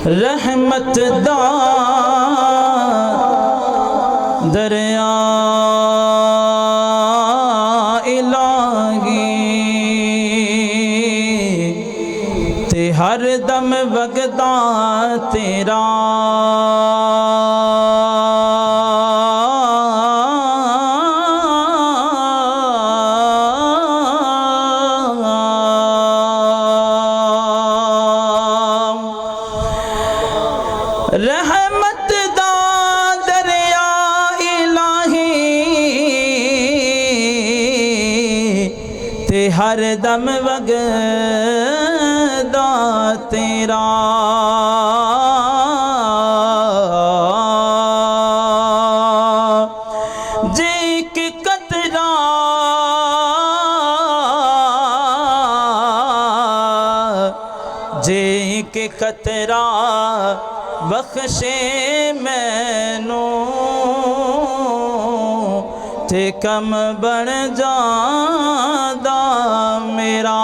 رحمت دا دریا الہی تے ہر دم وگدا تیرا رحمت دا دریا الہی تے ہر دم وگدا تیرا جے کہ قطرہ جے کہ قطرہ بخشے مینوں تے کم بن جاندا میرا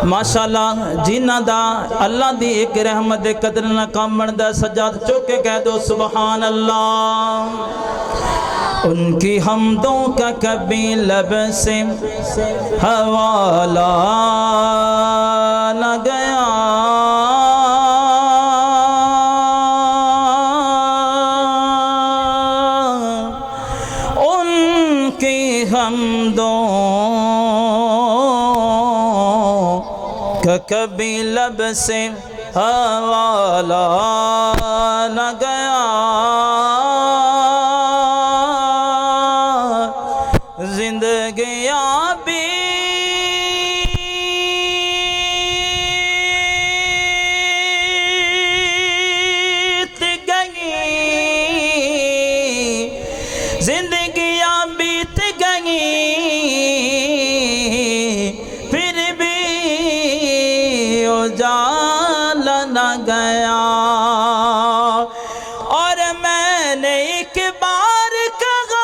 ماشاءاللہ جنہ دا اللہ دی ایک رحمت دے قدر نہ کم بندا سجاد چوک کے کہہ دو سبحان اللہ ان کی حمدوں کا کبھی لب سے حوالہ نہ گیا حمدوں کا کبھی لب سے حوالہ نہ گیا زندگیاں بیت گئی زندگیاں بیت گئی پھر بھی اجالا نہ گیا اور میں نے ایک بار کہا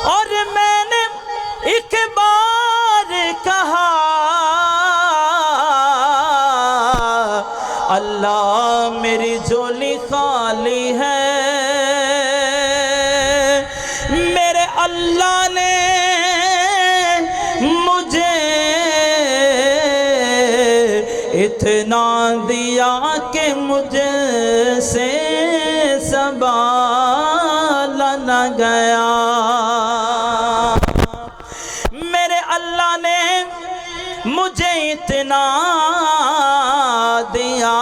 اور میں نے ایک بار کہا اللہ میری جھولی خالی ہے میرے اللہ نے مجھے اتنا دیا کہ مجھ سے سنبھالا نہ گیا میرے اللہ نے مجھے اتنا دیا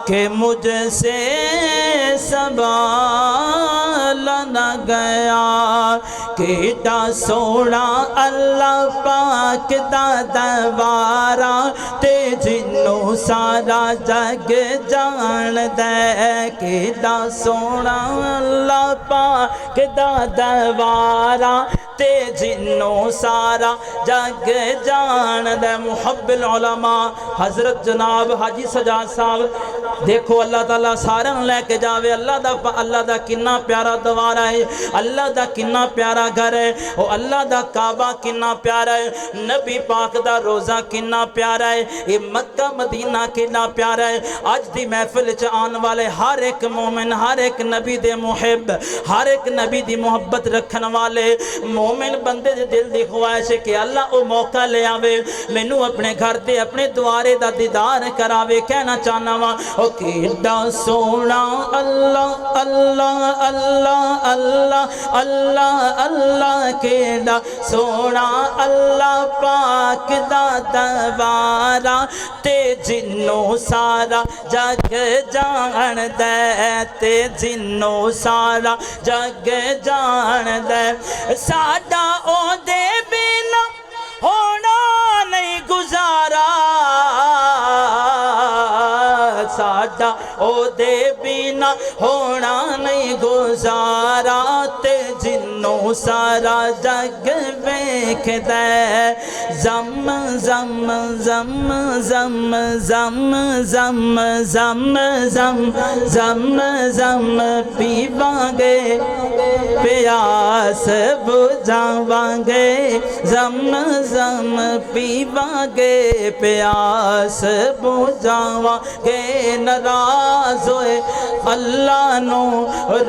کہ مجھ سے سنبھالا نہ گیا کیڑا سونا اللہ پاک دا دوارا تے جنوں سارا جگ جان دے کیڑا سونا اللہ پاک دا دوارا تے جنوں سارا جگ جان دے محب العلماء حضرت جناب حاجی سجاد صاحب دیکھو اللہ تعالیٰ سارا لے کے جاوے اللہ دا کنہ پیارا دوارا ہے اللہ دا کنہ پیارا گھر ہے او اللہ دا کعبہ کنہ پیارا ہے نبی پاک دا روزہ کنہ پیارا ہے یہ مکہ مدینہ کنہ پیارا ہے آج دی محفل آن والے ہر ایک مومن ہر ایک نبی دے محب ہر ایک نبی دی محبت رکھن والے مومن بندے دے دل دی خواہش ہے کہ اللہ او موقع لے آوے مینوں اپنے گھر دے اپنے دوارے دا دیدار کراوے کہنا چاہنا وا او کیڑا سونا اللہ اللہ اللہ اللہ اللہ اللہ کیڑا سونا اللہ پاک دا دوارا تے جنوں سارا جگ جان دے تے جنوں سارا جگ جان دے ساڈا او دے بنا ہونا نہیں گزارا ساڈا او دے بنا ہونا نہیں گزارا تے جنوں سارا جگ ویکھدا زم زم زم زم زم زم زم زم زم زم پیواں گے پیاس بجھاواں گے زم زم پیواں گے پیاس بجھاواں گے ناراض ہوئے اللہ نو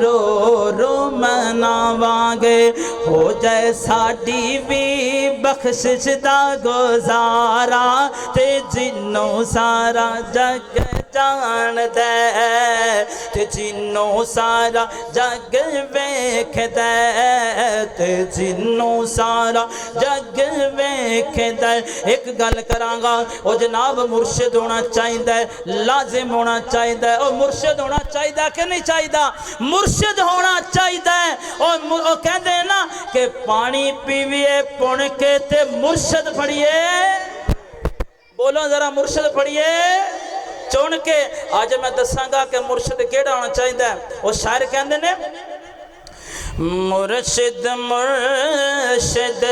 رو رو مناواں گے ہو جائے ساڈی بھی بخشش دا گزارا تے جنوں سارا جگ جان دے تے جنوں سارا جگ ویکھدا تے جنوں سارا جگ ویکھدا ایک گل کراں گا او جناب مرشد ہونا چاہیدا ہے لازم ہونا چاہیدا ہے او مرشد ہونا چاہیدا کہ نہیں چاہیدا مرشد ہونا چاہیدا ہے او کہندے ہیں نا کہ پانی پیویے پن کے تے مرشد پڑھیے بولو ذرا مرشد پڑھیے چون کے آج میں دساں گا کہ مرشد کیڑا ہونا چاہیدا ہے وہ شاعر کہندے نے مرشد مرشد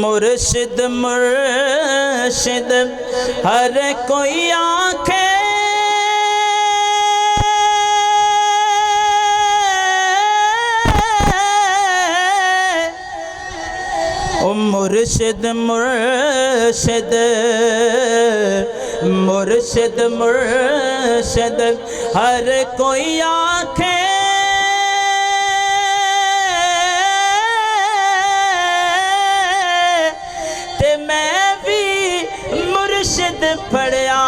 مرشد مرشد ہر کوئی آنکھیں مرشد مرشد مرشد مرشد ہر کوئی آنکھیں تے میں بھی مرشد پڑھیا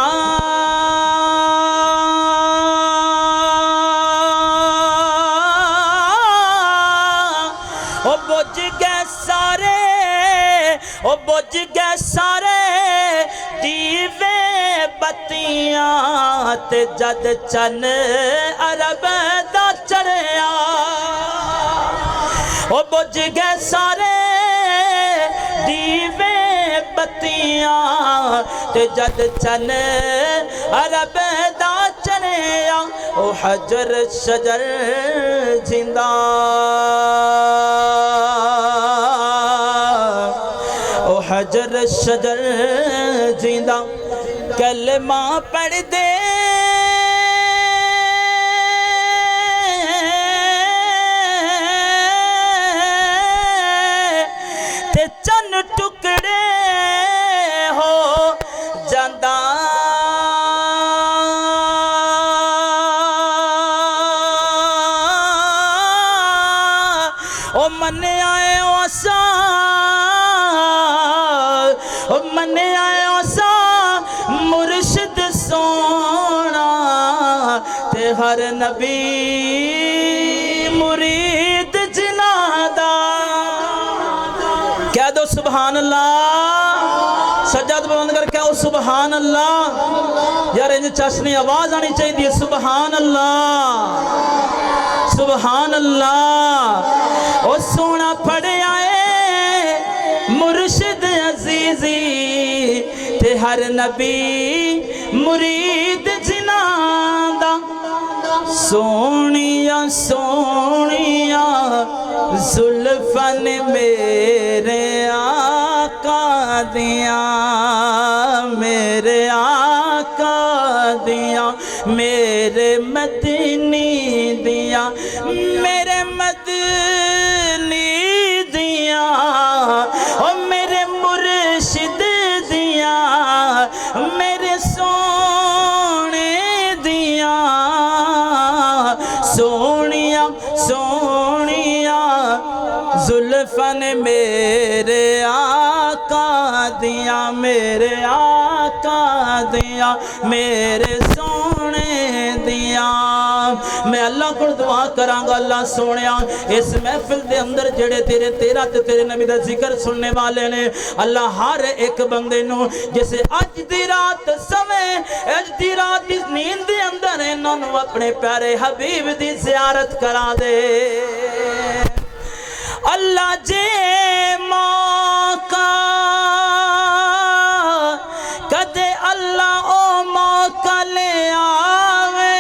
او بجھ گئے سارے او بجھ گئے سارے دیوے بتیاں تے جد چن عرب دا چڑھیا او بجھ گئے سارے دیوے بتیاں تے جد چن عرب دا چڑھیا او حجر شجر زندہ حجر شجر زندہ کلمہ پڑھ دے تے چند ٹکڑے ہو جاندہ او من آئے واسا من آیا سا مرشد سونا تے ہر نبی مرید جنادا کہہ دو سبحان اللہ سجاد بلند کر کہو سبحان اللہ یار انج چشنی آواز آنی چاہیے سبحان اللہ سبحان اللہ او سونا پڑھے آئے مرشد عزیزی تے ہر نبی مرید جنادا سونیا سونیا زلفن میرے آقا دیاں میرے آقا دیاں میرے مدنی دیاں میرے مدنی دیاں او میرے مرشد دیاں میرے سونے دیاں سونیا سونیا زلفن میرے آقا دیاں میرے آقا دیاں میرے سونے دیاں میں اللہ کو دعا کرانگا اللہ سونیا اس محفل دے اندر جڑے تیرے تیرہ تے تیرے نبی دا ذکر سننے والے نے اللہ ہر ایک بندے نو جیسے اج دی رات سمیں اج دی رات اس نیند دے اندر انہوں نے اپنے پیارے حبیب دی زیارت کرا دے اللہ جے موقع کدے اللہ او موقع لے آوے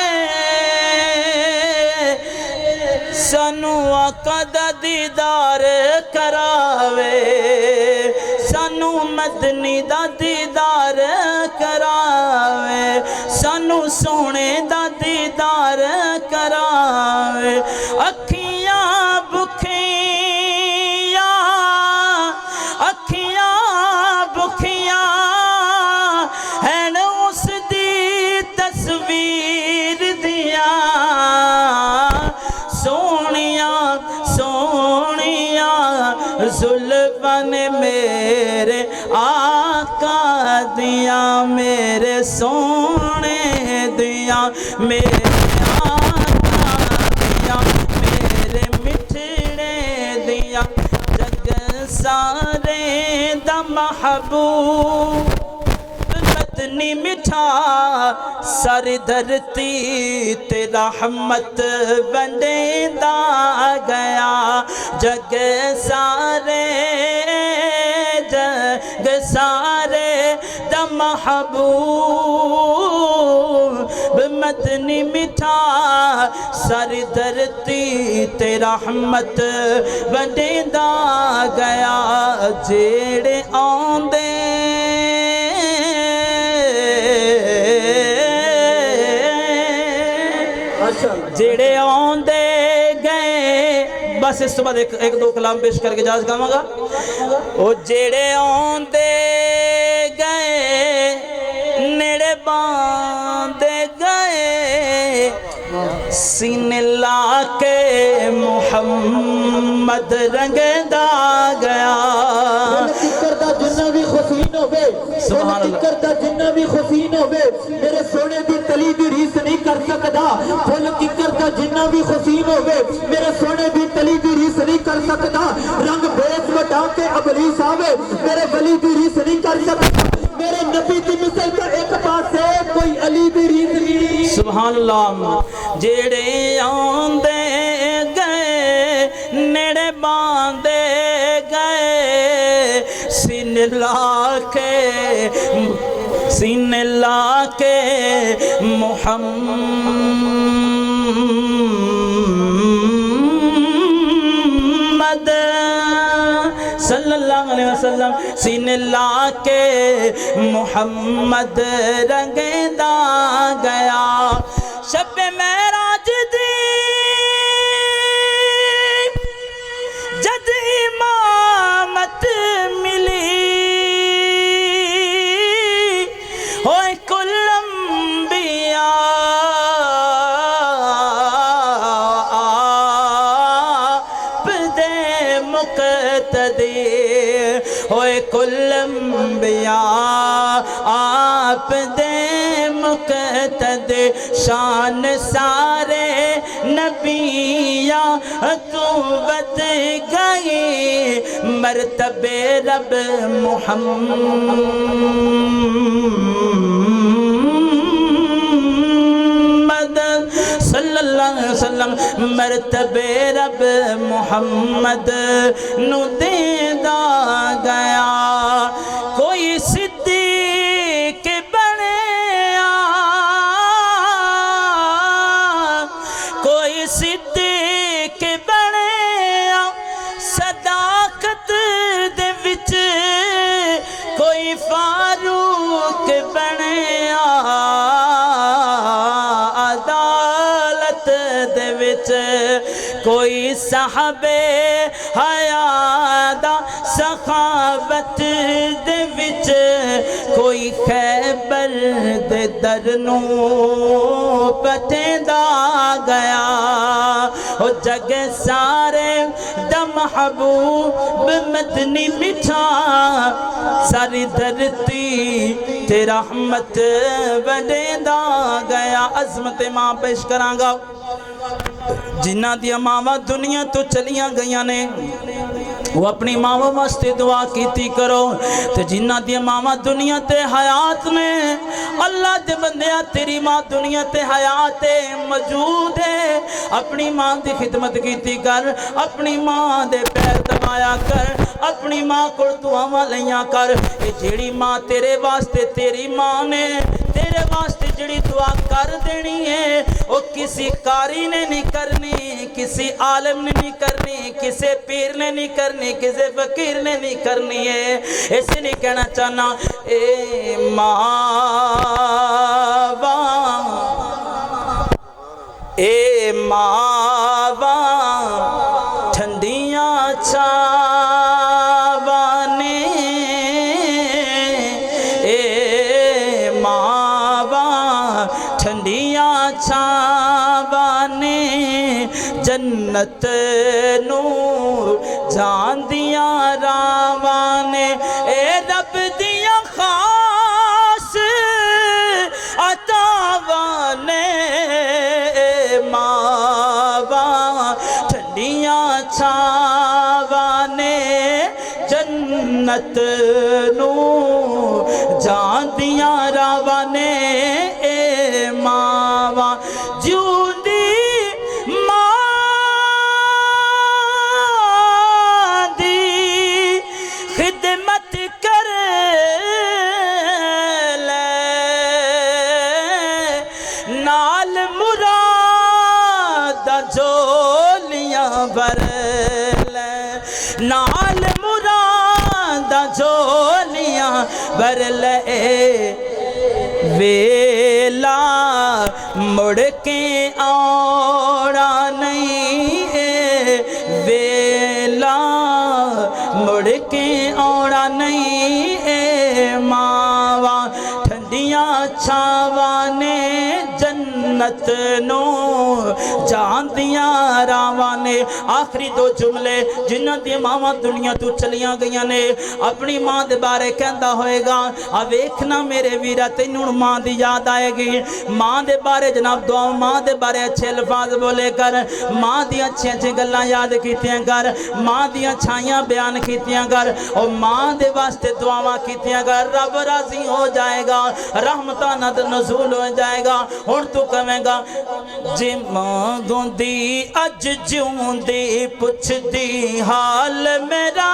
سانو آقا دا دیدار کراوے سانو مدنی دا دیدار کراوے سانو سونے دا دیدار کراوے اکھیاں بکھیاں ہیں اس دی تصویر دیا سونیاں زلفاں نے میرے آقا دیا میرے سونے دیا میرے آقا دیا میرے مٹھڑے دیا جگ سارے دا محبوب مدنی مٹھا ساری دھرتی تے رحمت بندیدا گیا جگ سارے دا محبوب مدنی مٹھا ساری دھرتی تے رحمت بندیدا گیا جیڑے آندے جیڑے آندے گئے بس اس بعد ایک دو کلام پیش کر کے جاز گاواں گا او جیڑے آندے گئے نیڑے باندے گئے سینے لا کے محمد رنگدا گیا سبحان اللہ جنہ بھی حسین ہوئے میرے سونے دی تلی دی ریس نہیں کر سکتا پھول ککر دا جنہ بھی حسین ہوئے میرے سونے دی تلی دی ریس نہیں کر سکتا رنگ بیس وٹا کے ابلیس آوے میرے ولی دی ریس نہیں کر سکتا میرے نبی دی مثل کا ایک پاس ہے کوئی علی دی ریس نہیں سبحان اللہ جیڑے آندے گئے نیڑے باندے گئے سینے لا کے محمد صلی اللہ علیہ وسلم سینے لا کے محمد رنگدا گیا شب معراج دی جد امامت ملی ہوئے کل انبیاء آپ دے مقتدی ہوئے کل انبیاء آپ دے مقتدی شان سارے نبیاں تو بد گئی مرتبے رب محمد صلی اللہ علیہ وسلم مرتبے رب محمد نو دیدا گیا کوئی صدیق بنیا کوئی صدیق بنیا صداقت دے وچ کوئی فاروق بنیا عدالت دے وچ کوئی صحابے حیا دا سخاوت دے وچ کوئی خیبر دے درنو پتیندا گیا او جگ سارے دا محبوب مدنی مٹھا ساری دھرتی تے رحمت بڑھیندا گیا عظمت ماں پیش کرانگا جنہ دیا ماں دنیا تو چلیاں گئیاں نے وہ اپنی ماں واسطے دعا کیتی کرو تے جنہ دی ماں دنیا تے حیات نے اللہ دے بندیا تیری ماں دنیا تے حیات موجود ہے اپنی ماں دی خدمت کیتی کر اپنی ماں دے پیر دبایا کر اپنی ماں کو دعاواں لیاں کر اے جیڑی ماں تیرے واسطے تیری ماں نے تیرے واسطے جڑی دعا کر دینی ہے وہ کسی قاری نے نہیں کرنی، کسی عالم نے نہیں کرنی، کسی پیر نے نہیں کرنی، کسی فقیر نے نہیں کرنی ہے۔ اس لیے کہنا چاہنا اے ماواں، اے ماواں ٹھنڈیاں چھاواں نے، اے ماواں ٹھنڈیاں چھاواں نے، جنت نور جاندیاں راواں نے، اے رب دیاں خاص عطاواں نے، اے ماواں ٹھنڈیاں چھاواں نے، جنت نور جاندیاں راواں نے، اے ماواں جیوندی ماں دی خدمت کر لے، نال مراداں جھولیاں بھر لے، نال مراداں جھولیاں بھر لے، ویلا مڑ کے آنا نہیں، اے ویلا مڑ کے آنا نہیں، اے ماواں ٹھنڈیاں چھاواں نے، جنت نو جاندیاں راواں نے۔ آخری دو جملے جنہاں دی ماواں دنیا تو چلیاں گئیاں نے، اپنی ماں دے بارے کہندا ہوئے گا ویکھنا میرے ویرا تینوں ماں دی یاد آئے گی۔ ماں دے بارے جناب دعا، ماں دے بارے اچھے الفاظ بولے کر، ماں دی اچھے اچھے گلاں یاد کیتیاں کر، ماں دی چھائیاں بیان کیتیاں کر، اور ماں دے واسطے دعاواں کیتیاں کر، رب راضی ہو جائے گا، رحمتاں نہ نزول ہو جائے گا۔ ہن تو کہے گا جے ماں گوندی اج جیوندی پوچھ دی حال میرا،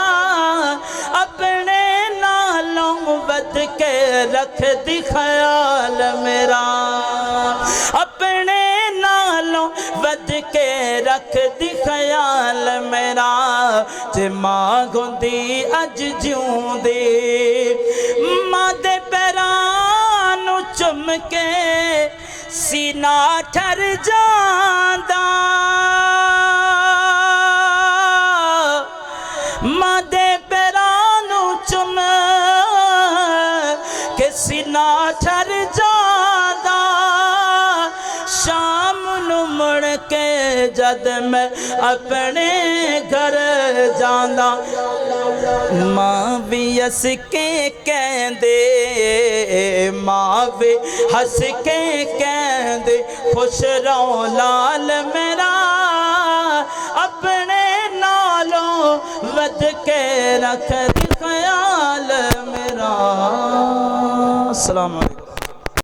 اپنے نالوں ود کے رکھ دی خیال میرا، اپنے نالوں ود کے رکھ دی خیال میرا، جے ماں گوندی اج جیوندی، ماں دے پیراں نوں چم کے سینہ ٹھر جاندا، ماں دے پیراں نوں چم کے سینہ ٹھر جاندا، شام نو مڑ کے جد میں اپنے گھر جاندا، ماں بھی ہس کے کہندے، ماں بھی ہس کے کہندے خوش رہو لال میرا، اپنے نالوں ود کے رکھ دی خیال میرا۔ السلام علیکم۔